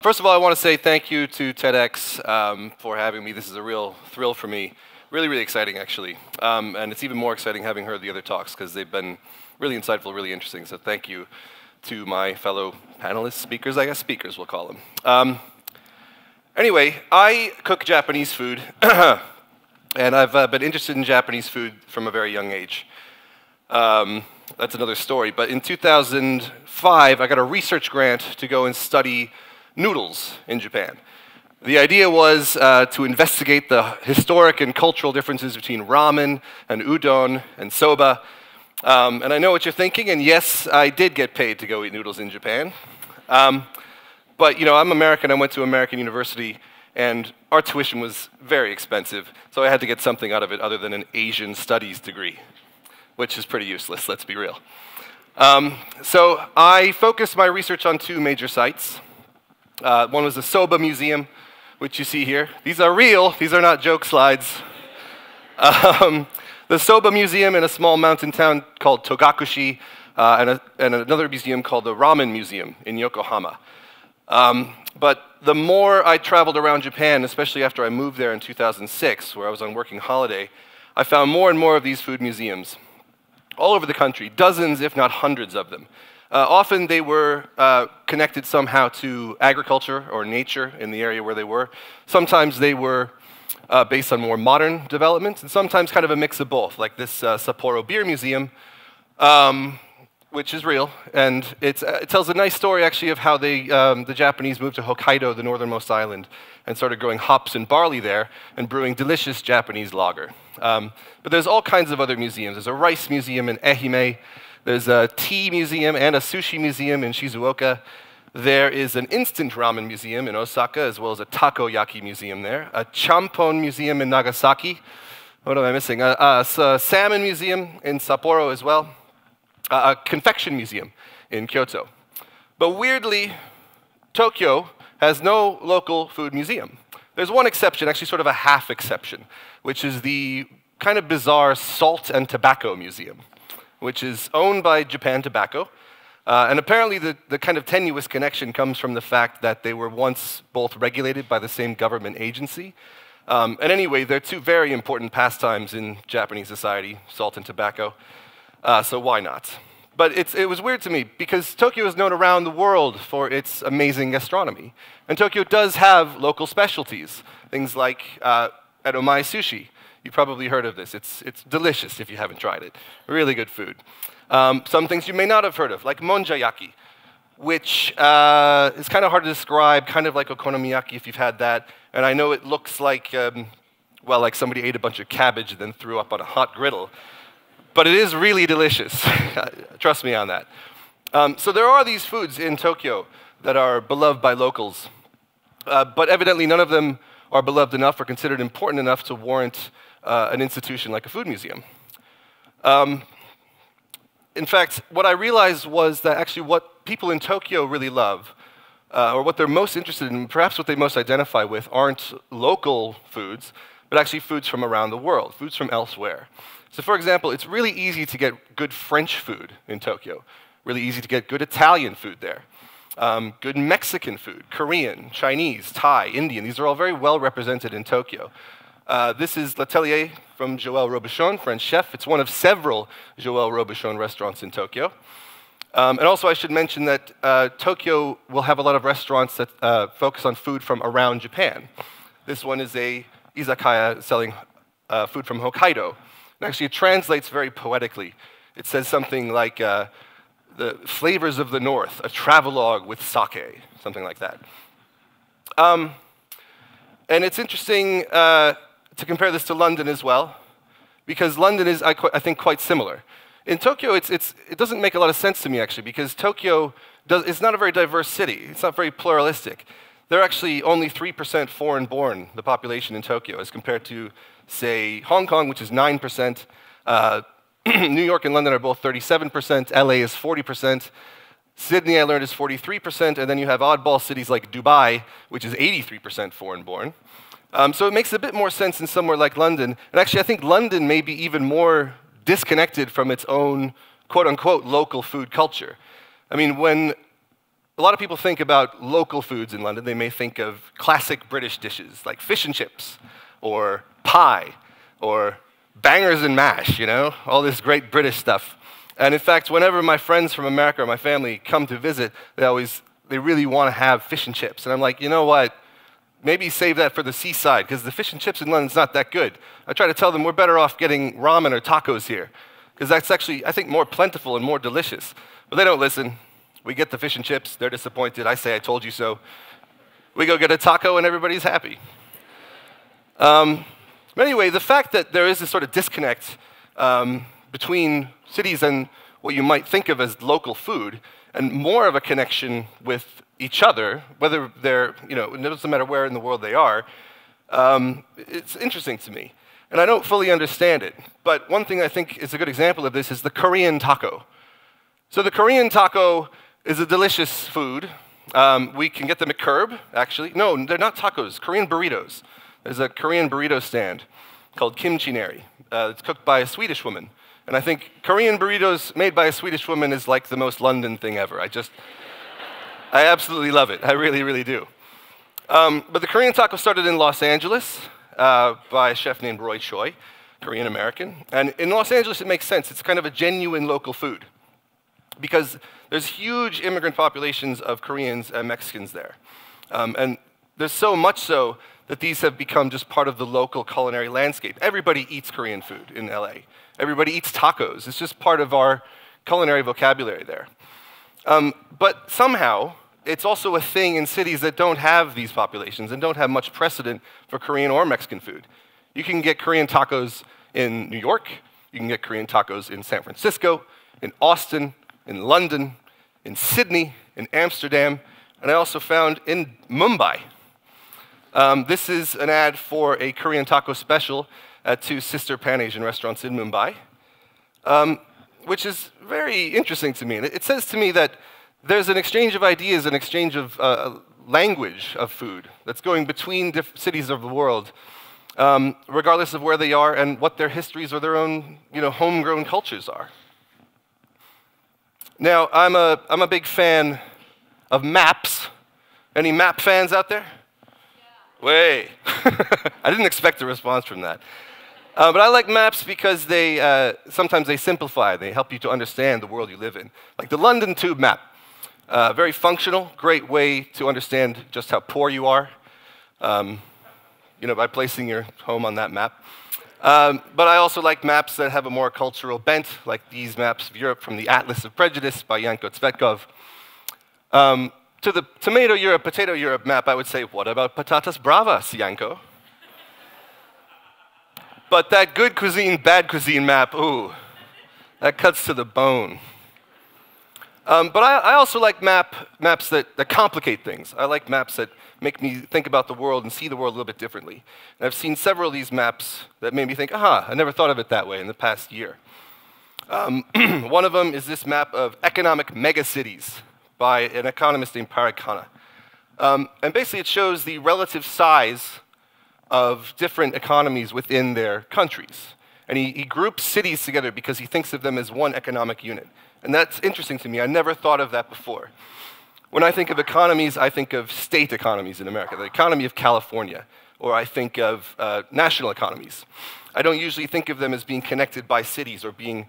First of all, I want to say thank you to TEDx for having me. This is a real thrill for me. Really, really exciting, actually. And it's even more exciting having heard the other talks because they've been really insightful, really interesting. So thank you to my fellow panelists, speakers, I guess speakers we'll call them. Anyway, I cook Japanese food, and I've been interested in Japanese food from a very young age. That's another story. But in 2005, I got a research grant to go and study noodles in Japan. The idea was to investigate the historic and cultural differences between ramen and udon and soba. And I know what you're thinking, and yes, I did get paid to go eat noodles in Japan. But you know, I'm American, I went to American university, and our tuition was very expensive, so I had to get something out of it other than an Asian studies degree, which is pretty useless, let's be real. So I focused my research on two major sites. One was the Soba Museum, which you see here. These are real, these are not joke slides. The Soba Museum in a small mountain town called Togakushi, and another museum called the Ramen Museum in Yokohama. But the more I traveled around Japan, especially after I moved there in 2006, where I was on working holiday, I found more and more of these food museums all over the country, dozens, if not hundreds of them. Often they were connected somehow to agriculture or nature in the area where they were. Sometimes they were based on more modern developments, and sometimes kind of a mix of both, like this Sapporo Beer Museum, which is real. And it tells a nice story, actually, of how the Japanese moved to Hokkaido, the northernmost island, and started growing hops and barley there and brewing delicious Japanese lager. But there's all kinds of other museums. There's a rice museum in Ehime. There's a tea museum and a sushi museum in Shizuoka. There is an instant ramen museum in Osaka, as well as a takoyaki museum there. A champon museum in Nagasaki. What am I missing? A salmon museum in Sapporo as well. A confection museum in Kyoto. But weirdly, Tokyo has no local food museum. There's one exception, actually sort of a half exception, which is the kind of bizarre Salt and Tobacco Museum, which is owned by Japan Tobacco. And apparently the kind of tenuous connection comes from the fact that they were once both regulated by the same government agency. And anyway, they're two very important pastimes in Japanese society, salt and tobacco, so why not? But it was weird to me, because Tokyo is known around the world for its amazing gastronomy. And Tokyo does have local specialties, things like edomae sushi. You've probably heard of this. It's delicious if you haven't tried it. Really good food. Some things you may not have heard of, like monjayaki, which is kind of hard to describe, kind of like okonomiyaki if you've had that. And I know it looks like, well, like somebody ate a bunch of cabbage and then threw up on a hot griddle. But it is really delicious. Trust me on that. So there are these foods in Tokyo that are beloved by locals. But evidently none of them are beloved enough or considered important enough to warrant an institution like a food museum. In fact, what I realized was that actually what people in Tokyo really love, or what they're most interested in, perhaps what they most identify with, aren't local foods, but actually foods from around the world, foods from elsewhere. So for example, it's really easy to get good French food in Tokyo, really easy to get good Italian food there, good Mexican food, Korean, Chinese, Thai, Indian. These are all very well represented in Tokyo. This is L'Atelier from Joël Robuchon, French chef. It's one of several Joël Robuchon restaurants in Tokyo. And also I should mention that Tokyo will have a lot of restaurants that focus on food from around Japan. This one is a izakaya selling food from Hokkaido. And actually it translates very poetically. It says something like, the flavors of the north, a travelogue with sake, something like that. And it's interesting to compare this to London as well, because London is, I think, quite similar. In Tokyo, it doesn't make a lot of sense to me, actually, because Tokyo it's not a very diverse city. It's not very pluralistic. They're actually only 3% foreign-born, the population in Tokyo, as compared to, say, Hong Kong, which is 9%. New York and London are both 37%. LA is 40%. Sydney, I learned, is 43%. And then you have oddball cities like Dubai, which is 83% foreign-born. So it makes a bit more sense in somewhere like London. And actually, I think London may be even more disconnected from its own quote-unquote local food culture. I mean, when a lot of people think about local foods in London. They may think of classic British dishes like fish and chips, or pie, or bangers and mash, you know, all this great British stuff. And in fact, whenever my friends from America or my family come to visit, they really want to have fish and chips. And I'm like, you know what? Maybe save that for the seaside, because the fish and chips in London's not that good. I try to tell them we're better off getting ramen or tacos here, because that's actually, I think, more plentiful and more delicious. But they don't listen. We get the fish and chips. They're disappointed. I say, I told you so. We go get a taco, and everybody's happy. But anyway, the fact that there is this sort of disconnect between cities and what you might think of as local food, and more of a connection with each other, whether they're, you know, it doesn't matter where in the world they are, it's interesting to me. And I don't fully understand it. But one thing I think is a good example of this is the Korean taco. So the Korean taco is a delicious food. We can get them at Curb, actually. No, they're not tacos, Korean burritos. There's a Korean burrito stand called kimchi-nari. It's cooked by a Swedish woman. And I think Korean burritos made by a Swedish woman is like the most London thing ever. I absolutely love it. I really, really do. But the Korean taco started in Los Angeles by a chef named Roy Choi, Korean-American. And in Los Angeles, it makes sense. It's kind of a genuine local food, because there's huge immigrant populations of Koreans and Mexicans there. And there's so much so that these have become just part of the local culinary landscape. Everybody eats Korean food in LA. Everybody eats tacos. It's just part of our culinary vocabulary there. But somehow, it's also a thing in cities that don't have these populations and don't have much precedent for Korean or Mexican food. You can get Korean tacos in New York. You can get Korean tacos in San Francisco, in Austin, in London, in Sydney, in Amsterdam, and I also found in Mumbai. This is an ad for a Korean taco special at two sister Pan-Asian restaurants in Mumbai, which is very interesting to me. And it says to me that there's an exchange of ideas, an exchange of language of food that's going between cities of the world, regardless of where they are and what their histories or their own, you know, homegrown cultures are. Now, I'm a big fan of maps. Any map fans out there? Yeah. Way. I didn't expect a response from that. But I like maps because sometimes they simplify. They help you to understand the world you live in. Like the London Tube map. Very functional, great way to understand just how poor you are, you know, by placing your home on that map. But I also like maps that have a more cultural bent, like these maps of Europe from the Atlas of Prejudice by Janko Cvetkov. To the Tomato Europe, Potato Europe map, I would say, what about patatas bravas, Janko? But that good cuisine, bad cuisine map, ooh, that cuts to the bone. But I also like maps that complicate things. I like maps that make me think about the world and see the world a little bit differently. And I've seen several of these maps that made me think, aha, I never thought of it that way in the past year. One of them is this map of economic megacities by an economist named Parag Khanna. And basically it shows the relative size of different economies within their countries. And he groups cities together because he thinks of them as one economic unit. And that's interesting to me. I never thought of that before. When I think of economies, I think of state economies in America, the economy of California, or I think of national economies. I don't usually think of them as being connected by cities or being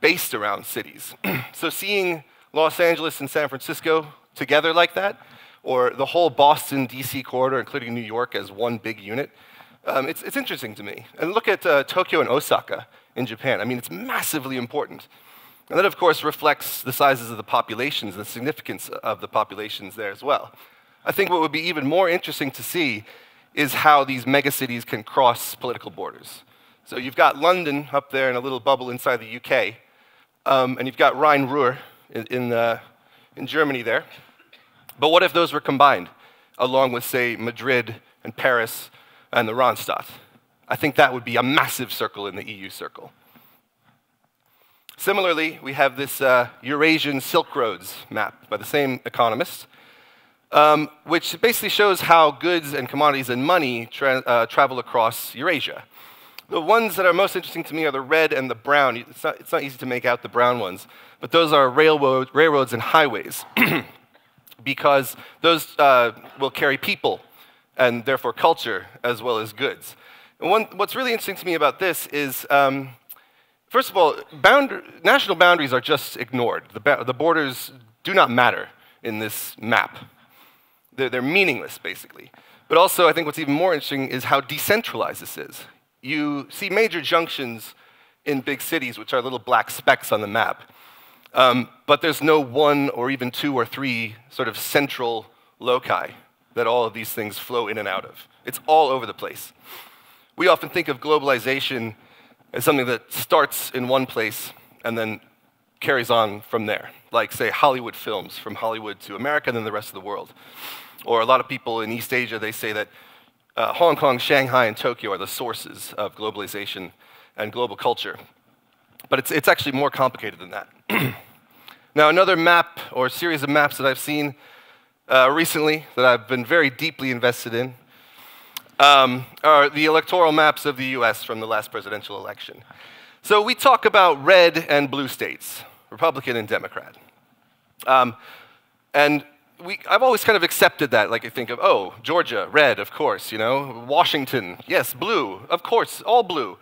based around cities. So seeing Los Angeles and San Francisco together like that, or the whole Boston, DC corridor, including New York, as one big unit, it's interesting to me. And look at Tokyo and Osaka in Japan. I mean, it's massively important. And that, of course, reflects the sizes of the populations, the significance of the populations there as well. I think what would be even more interesting to see is how these megacities can cross political borders. So you've got London up there in a little bubble inside the UK, and you've got Rhine-Ruhr in Germany there. But what if those were combined, along with, say, Madrid and Paris and the Randstad? I think that would be a massive circle in the EU circle. Similarly, we have this Eurasian Silk Roads map by the same economist, which basically shows how goods and commodities and money travel across Eurasia. The ones that are most interesting to me are the red and the brown. It's not easy to make out the brown ones, but those are railroads and highways. because those will carry people and therefore culture as well as goods. And what's really interesting to me about this is, first of all, national boundaries are just ignored. The borders do not matter in this map. They're meaningless, basically. But also, I think what's even more interesting is how decentralized this is. You see major junctions in big cities, which are little black specks on the map. But there's no one or even two or three sort of central loci that all of these things flow in and out of. It's all over the place. We often think of globalization as something that starts in one place and then carries on from there. Like, say, Hollywood films, from Hollywood to America and then the rest of the world. Or a lot of people in East Asia, they say that Hong Kong, Shanghai, and Tokyo are the sources of globalization and global culture. But it's actually more complicated than that. Now, another map or series of maps that I've seen recently that I've been very deeply invested in are the electoral maps of the US from the last presidential election. So we talk about red and blue states, Republican and Democrat. And I've always kind of accepted that. Like, I think of, oh, Georgia, red, of course, you know. Washington, yes, blue, of course, all blue.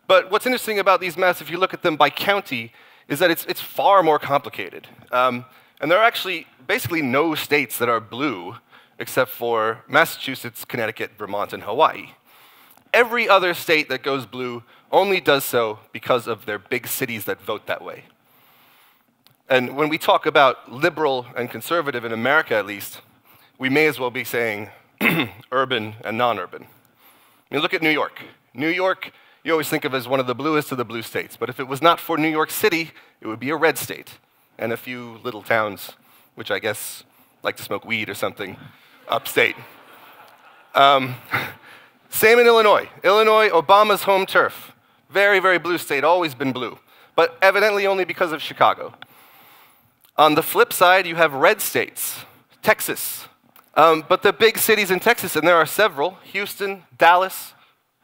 But what's interesting about these maps, if you look at them by county, is that it's far more complicated. And there are actually basically no states that are blue except for Massachusetts, Connecticut, Vermont, and Hawaii. Every other state that goes blue only does so because of their big cities that vote that way. And when we talk about liberal and conservative in America, at least, we may as well be saying urban and non-urban. I mean, look at New York. New York, you always think of as one of the bluest of the blue states. But if it was not for New York City, it would be a red state. And a few little towns, which I guess like to smoke weed or something, upstate. Same in Illinois. Illinois, Obama's home turf. Very, very blue state, always been blue. But evidently only because of Chicago. On the flip side, you have red states, Texas. But the big cities in Texas, and there are several, Houston, Dallas,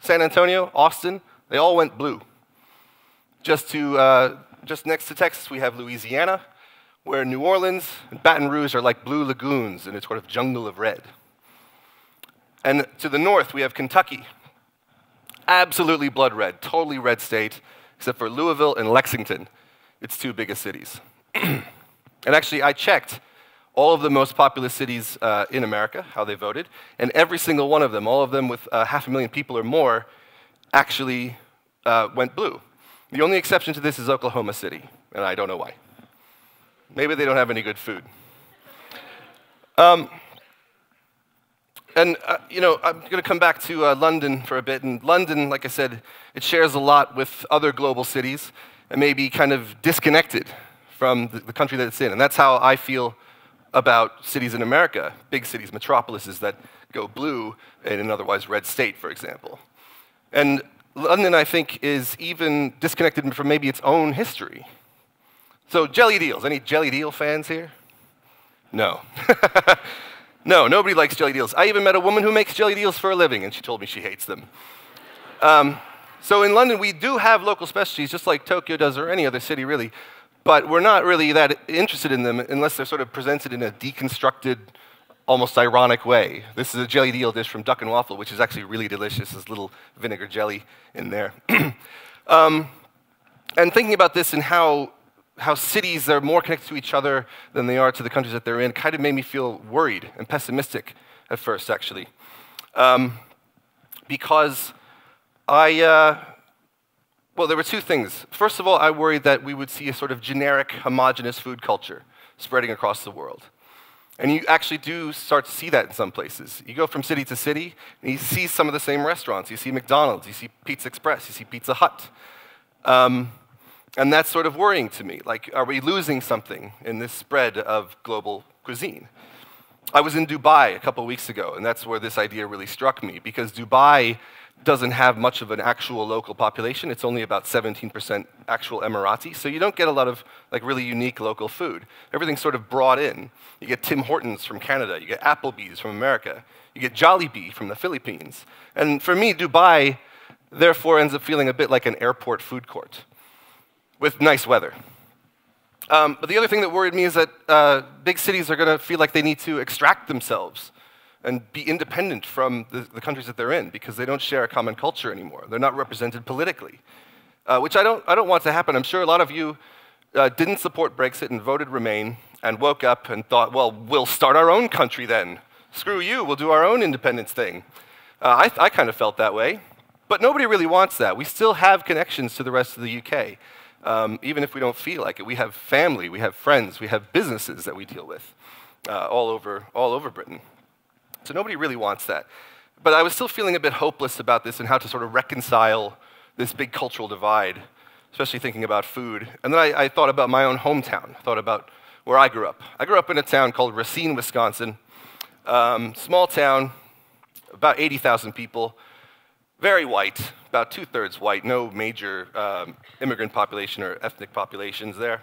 San Antonio, Austin, they all went blue. Just next to Texas, we have Louisiana, where New Orleans and Baton Rouge are like blue lagoons in a sort of jungle of red. And to the north, we have Kentucky. Absolutely blood red, totally red state, except for Louisville and Lexington, its two biggest cities. And actually, I checked all of the most populous cities in America, how they voted, and every single one of them, all of them with 500,000 people or more, actually went blue. The only exception to this is Oklahoma City, and I don't know why. Maybe they don't have any good food. You know, I'm going to come back to London for a bit. And London, like I said, it shares a lot with other global cities and may be kind of disconnected from the country that it's in. And that's how I feel about cities in America, big cities, metropolises that go blue in an otherwise red state, for example. And London, I think, is even disconnected from maybe its own history. So jelly deals. Any jelly deal fans here? No. No, nobody likes jelly deals. I even met a woman who makes jelly deals for a living, and she told me she hates them. So in London, we do have local specialties, just like Tokyo does, or any other city, really. But we're not really that interested in them unless they're sort of presented in a deconstructed, almost ironic way. This is a jelly deal dish from Duck and Waffle, which is actually really delicious. There's little vinegar jelly in there. And thinking about this and how cities are more connected to each other than they are to the countries that they're in kind of made me feel worried and pessimistic at first, actually. Because well, there were two things. First of all, I worried that we would see a sort of generic, homogenous food culture spreading across the world. And you actually do start to see that in some places. You go from city to city, and you see some of the same restaurants. You see McDonald's, you see Pizza Express, you see Pizza Hut. And that's sort of worrying to me. Like, are we losing something in this spread of global cuisine? I was in Dubai a couple weeks ago, and that's where this idea really struck me, because Dubai doesn't have much of an actual local population. It's only about 17% actual Emirati, so you don't get a lot of like really unique local food. Everything's sort of brought in. You get Tim Hortons from Canada, you get Applebee's from America, you get Jollibee from the Philippines. And for me, Dubai, therefore, ends up feeling a bit like an airport food court with nice weather. But the other thing that worried me is that big cities are going to feel like they need to extract themselves and be independent from the countries that they're in because they don't share a common culture anymore. They're not represented politically, which I don't want to happen. I'm sure a lot of you didn't support Brexit and voted Remain and woke up and thought, well, we'll start our own country then. Screw you, we'll do our own independence thing. I kind of felt that way. But nobody really wants that. We still have connections to the rest of the UK, even if we don't feel like it. We have family, we have friends, we have businesses that we deal with all over Britain. So nobody really wants that. But I was still feeling a bit hopeless about this and how to sort of reconcile this big cultural divide, especially thinking about food. And then I thought about my own hometown. I thought about where I grew up. I grew up in a town called Racine, Wisconsin. Small town, about 80,000 people, very white, about 2/3 white, no major immigrant population or ethnic populations there.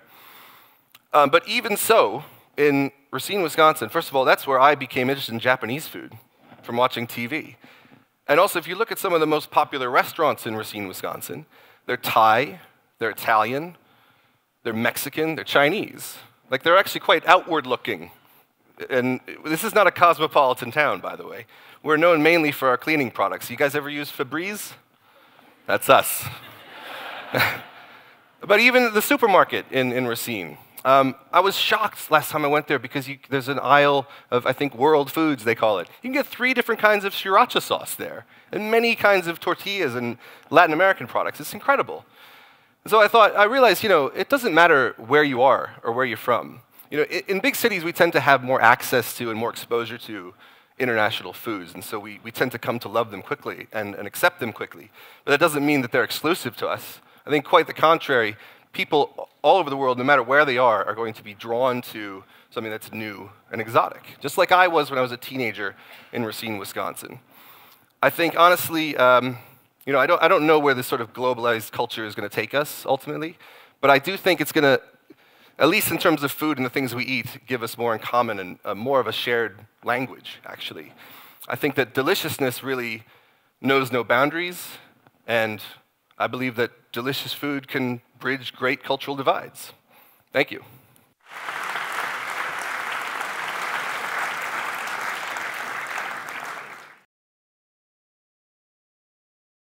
But even so, in Racine, Wisconsin, first of all, that's where I became interested in Japanese food from watching TV. And also, if you look at some of the most popular restaurants in Racine, Wisconsin, they're Thai, they're Italian, they're Mexican, they're Chinese. Like, they're actually quite outward-looking. And this is not a cosmopolitan town, by the way. We're known mainly for our cleaning products. You guys ever use Febreze? That's us. But even the supermarket in Racine, I was shocked last time I went there because there's an aisle of, I think, world foods, they call it. You can get 3 different kinds of sriracha sauce there, and many kinds of tortillas and Latin American products. It's incredible. So I realized, it doesn't matter where you are or where you're from. In big cities, we tend to have more access to and more exposure to international foods, and so we tend to come to love them quickly and accept them quickly. But that doesn't mean that they're exclusive to us. I think quite the contrary. People all over the world, no matter where they are going to be drawn to something that's new and exotic, just like I was when I was a teenager in Racine, Wisconsin. I think, honestly, I don't know where this sort of globalized culture is going to take us, ultimately, but I do think it's going to, at least in terms of food and the things we eat, give us more in common and more of a shared language, actually. I think that deliciousness really knows no boundaries, and I believe that delicious food can bridge great cultural divides. Thank you.